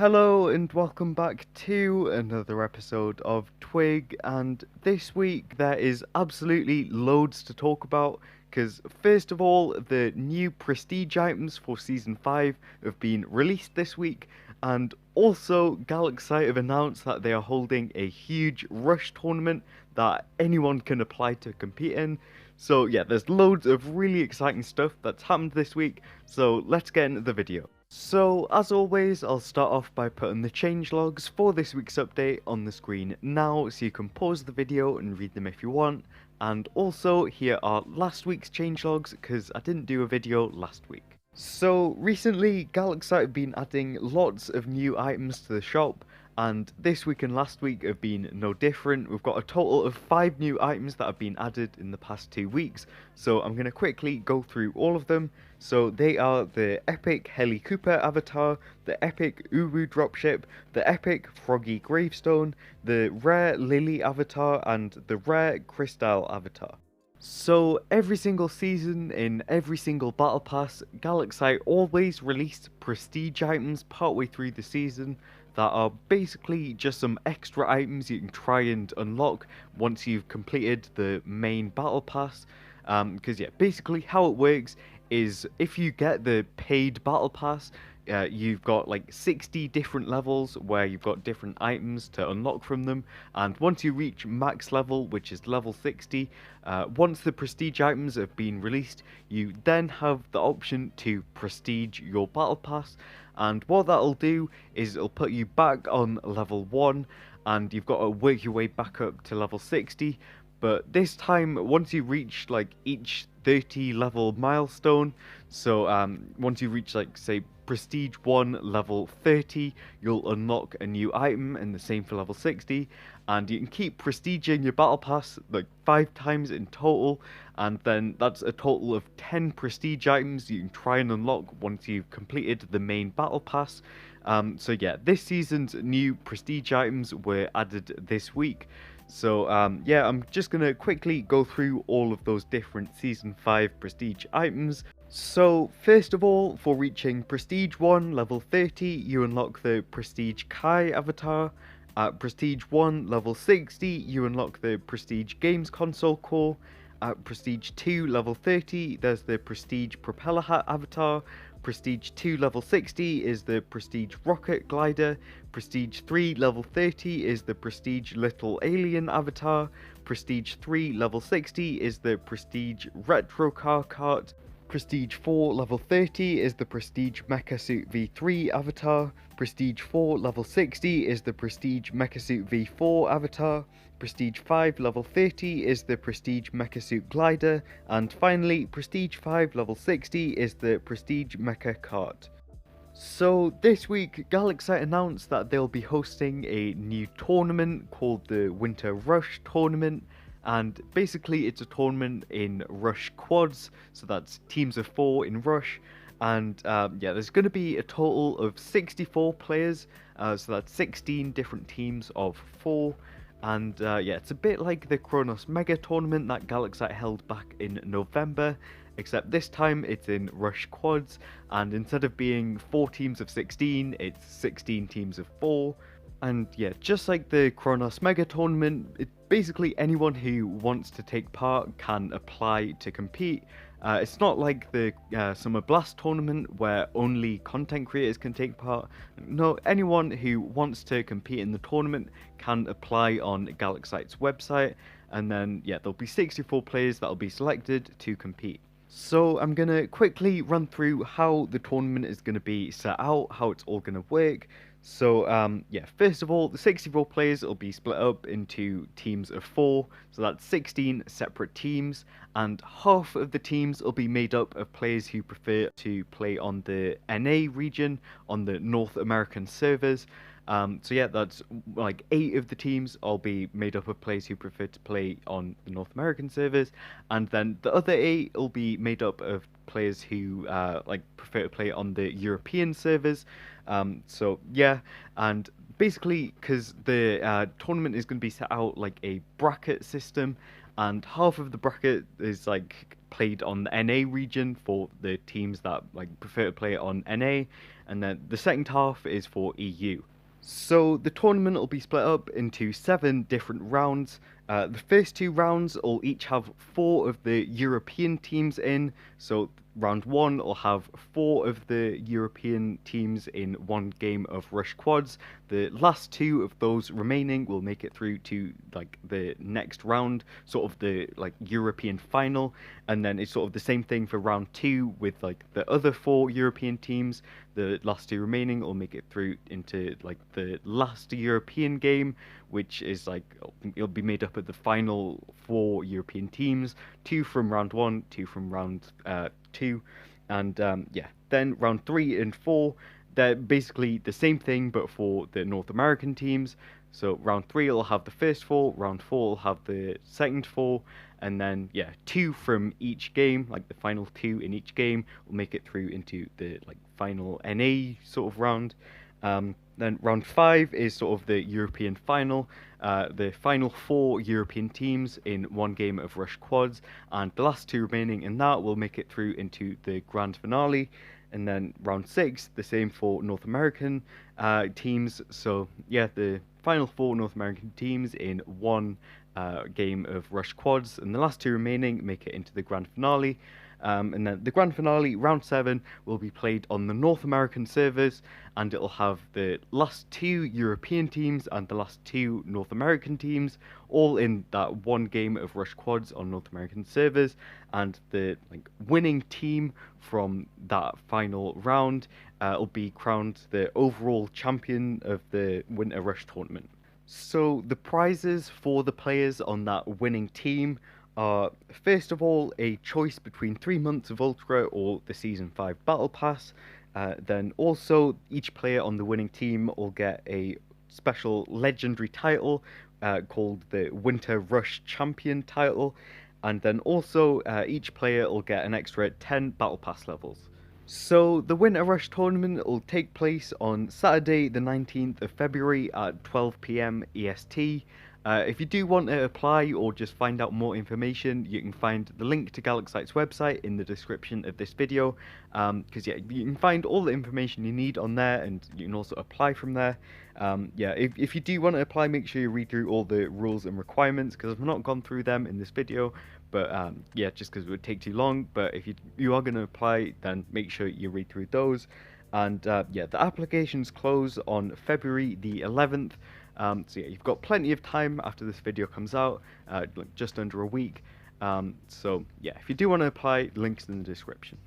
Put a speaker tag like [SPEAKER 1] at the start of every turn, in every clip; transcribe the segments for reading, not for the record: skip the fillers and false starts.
[SPEAKER 1] Hello and welcome back to another episode of TWIG, and this week there is absolutely loads to talk about because first of all the new prestige items for season 5 have been released this week, and also Galaxite have announced that they are holding a huge rush tournament that anyone can apply to compete in. So yeah, there's loads of really exciting stuff that's happened this week, so let's get into the video. So, as always, I'll start off by putting the changelogs for this week's update on the screen now, so you can pause the video and read them if you want. And also, here are last week's changelogs, because I didn't do a video last week. So, recently, Galaxite have been adding lots of new items to the shop, and this week and last week have been no different. We've got a total of 5 new items that have been added in the past 2 weeks, so I'm going to quickly go through all of them. So they are the epic Heli Cooper avatar, the epic Uru dropship, the epic Froggy gravestone, the rare Lily avatar, and the rare Crystal avatar. So every single season, in every single battle pass, Galaxite always release prestige items partway through the season that are basically just some extra items you can try and unlock once you've completed the main battle pass. Because yeah, basically how it works is if you get the paid battle pass, you've got like 60 different levels where you've got different items to unlock from them, and once you reach max level, which is level 60, once the prestige items have been released, you then have the option to prestige your battle pass, and what that'll do is it'll put you back on level 1, and you've got to work your way back up to level 60. But this time, once you reach like each 30 level milestone, so once you reach like say prestige 1 level 30, you'll unlock a new item, and the same for level 60, and you can keep prestiging your battle pass like 5 times in total, and then that's a total of 10 prestige items you can try and unlock once you've completed the main battle pass. So yeah, this season's new prestige items were added this week. So yeah, I'm just going to quickly go through all of those different Season 5 prestige items. So first of all, for reaching Prestige 1 level 30, you unlock the Prestige Kai avatar. At Prestige 1 level 60, you unlock the Prestige Games Console core. At Prestige 2 level 30, there's the Prestige Propeller Hat avatar. Prestige 2 level 60 is the Prestige Rocket Glider. Prestige 3 level 30 is the Prestige Little Alien avatar. Prestige 3 level 60 is the Prestige Retro Car Cart. Prestige 4 level 30 is the Prestige Mecha Suit V3 avatar. Prestige 4 level 60 is the Prestige Mecha Suit V4 avatar. Prestige 5 level 30 is the Prestige Mecha Suit Glider, and finally Prestige 5 level 60 is the Prestige Mecha Cart. So this week Galaxite announced that they'll be hosting a new tournament called the Winter Rush Tournament, and basically it's a tournament in Rush quads, so that's teams of 4 in Rush, and yeah, there's going to be a total of 64 players, so that's 16 different teams of 4. And yeah, it's a bit like the Kronos Mega Tournament that Galaxite held back in November, except this time it's in Rush Quads, and instead of being 4 teams of 16, it's 16 teams of 4. And yeah, just like the Kronos Mega Tournament, basically anyone who wants to take part can apply to compete. It's not like the Summer Blast Tournament where only content creators can take part. No, anyone who wants to compete in the tournament can apply on Galaxite's website, and then yeah, there'll be 64 players that'll be selected to compete. So I'm going to quickly run through how the tournament is going to be set out, how it's all going to work. So yeah, first of all, the 64 players will be split up into teams of 4, so that's 16 separate teams, and half of the teams will be made up of players who prefer to play on the NA region, on the North American servers. So yeah, that's like 8 of the teams will be made up of players who prefer to play on the North American servers, and then the other 8 will be made up of players who like prefer to play on the European servers. So yeah, and basically because the tournament is going to be set out like a bracket system, and half of the bracket is like played on the NA region for the teams that like prefer to play on NA, and then the second half is for EU. So the tournament will be split up into 7 different rounds. The first 2 rounds will each have 4 of the European teams in. So round 1 will have 4 of the European teams in one game of Rush Quads. The last 2 of those remaining will make it through to like the next round, sort of the like European final, and then it's sort of the same thing for round 2 with like the other 4 European teams. The last 2 remaining will make it through into like the last European game, which is like it'll be made up of the final 4 European teams, 2 from round 1, 2 from round 2, and yeah, then round 3 and 4, they're basically the same thing but for the North American teams. So round 3 will have the first 4, round 4 will have the second 4, and then yeah, 2 from each game, like the final 2 in each game, will make it through into the like final NA sort of round. Then round 5 is sort of the European final, the final 4 European teams in one game of Rush Quads, and the last 2 remaining in that will make it through into the grand finale. And then round 6, the same for North American teams. So yeah, the final 4 North American teams in one game of Rush Quads, and the last 2 remaining make it into the grand finale. And then the grand finale, round 7, will be played on the North American servers, and it'll have the last 2 European teams and the last 2 North American teams all in that one game of Rush Quads on North American servers, and the like winning team from that final round will be crowned the overall champion of the Winter Rush tournament. So the prizes for the players on that winning team are, first of all, a choice between 3 months of Ultra or the Season 5 Battle Pass. Then also, each player on the winning team will get a special legendary title called the Winter Rush Champion title. And then also, each player will get an extra 10 Battle Pass levels. So the Winter Rush tournament will take place on Saturday the 19th of February at 12 PM EST. If you do want to apply or just find out more information, you can find the link to Galaxite's website in the description of this video, because yeah, you can find all the information you need on there, and you can also apply from there. Yeah, if you do want to apply, make sure you read through all the rules and requirements, because I've not gone through them in this video, but yeah, just because it would take too long. But if you are going to apply, then make sure you read through those. And yeah, the applications close on February the 11th. So yeah, you've got plenty of time after this video comes out, like just under a week. So yeah, if you do want to apply, links in the description.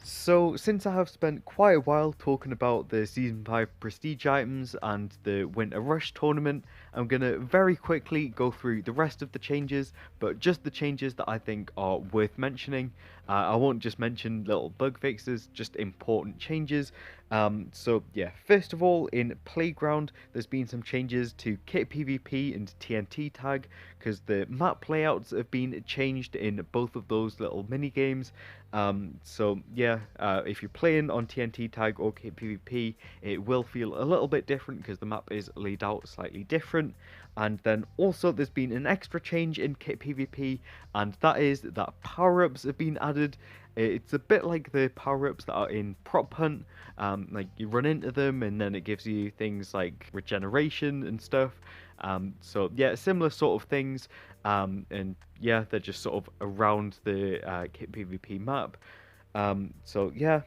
[SPEAKER 1] So since I have spent quite a while talking about the Season 5 prestige items and the Winter Rush tournament, I'm going to very quickly go through the rest of the changes, but just the changes that I think are worth mentioning. I won't just mention little bug fixes, just important changes. So yeah, first of all, in Playground, there's been some changes to Kit PvP and TNT Tag, because the map layouts have been changed in both of those little mini games. So yeah, if you're playing on TNT Tag or Kit PvP, it will feel a little bit different because the map is laid out slightly different. And then also there's been an extra change in Kit PvP, and that is that power-ups have been added. It's a bit like the power-ups that are in Prop Hunt, like you run into them and then it gives you things like regeneration and stuff. So yeah, similar sort of things, and yeah, they're just sort of around the Kit PvP map. So yeah.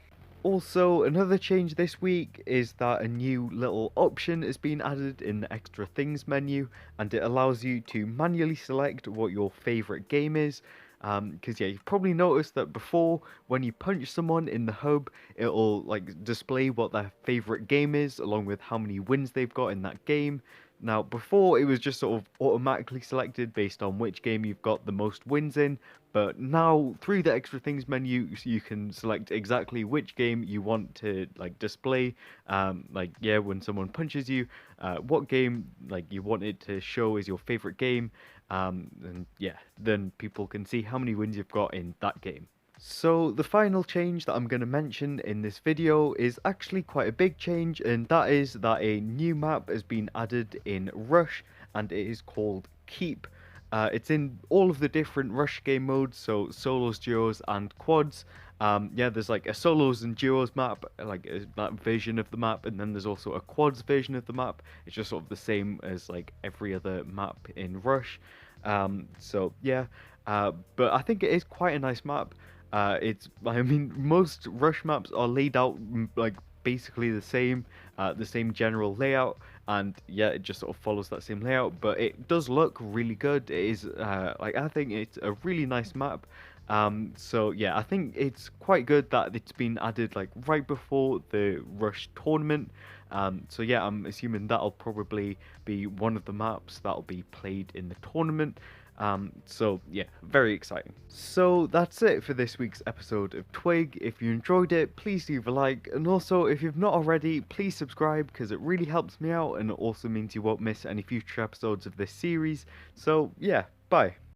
[SPEAKER 1] Also, another change this week is that a new little option has been added in the extra things menu, and it allows you to manually select what your favourite game is. Because yeah, you've probably noticed that before, when you punch someone in the hub, it'll like display what their favourite game is along with how many wins they've got in that game. Now, before it was just sort of automatically selected based on which game you've got the most wins in, but now through the extra things menu, you can select exactly which game you want to like display. Like yeah, when someone punches you, what game like you want it to show as your favorite game, and yeah, then people can see how many wins you've got in that game. So the final change that I'm going to mention in this video is actually quite a big change, and that is that a new map has been added in Rush, and it is called Keep. It's in all of the different Rush game modes, so solos, duos, and quads. Yeah, there's like a solos and duos map, like that version of the map, and then there's also a quads version of the map. It's just sort of the same as like every other map in Rush. So yeah, but I think it is quite a nice map. I mean, most Rush maps are laid out like basically the same general layout, and yeah, it just sort of follows that same layout. But it does look really good. It is like I think it's a really nice map. So yeah, I think it's quite good that it's been added like right before the Rush tournament. So yeah, I'm assuming that'll probably be one of the maps that'll be played in the tournament. So yeah, very exciting. So that's it for this week's episode of Twig. If you enjoyed it, please leave a like, and also if you've not already, please subscribe because it really helps me out and it also means you won't miss any future episodes of this series. So yeah, bye.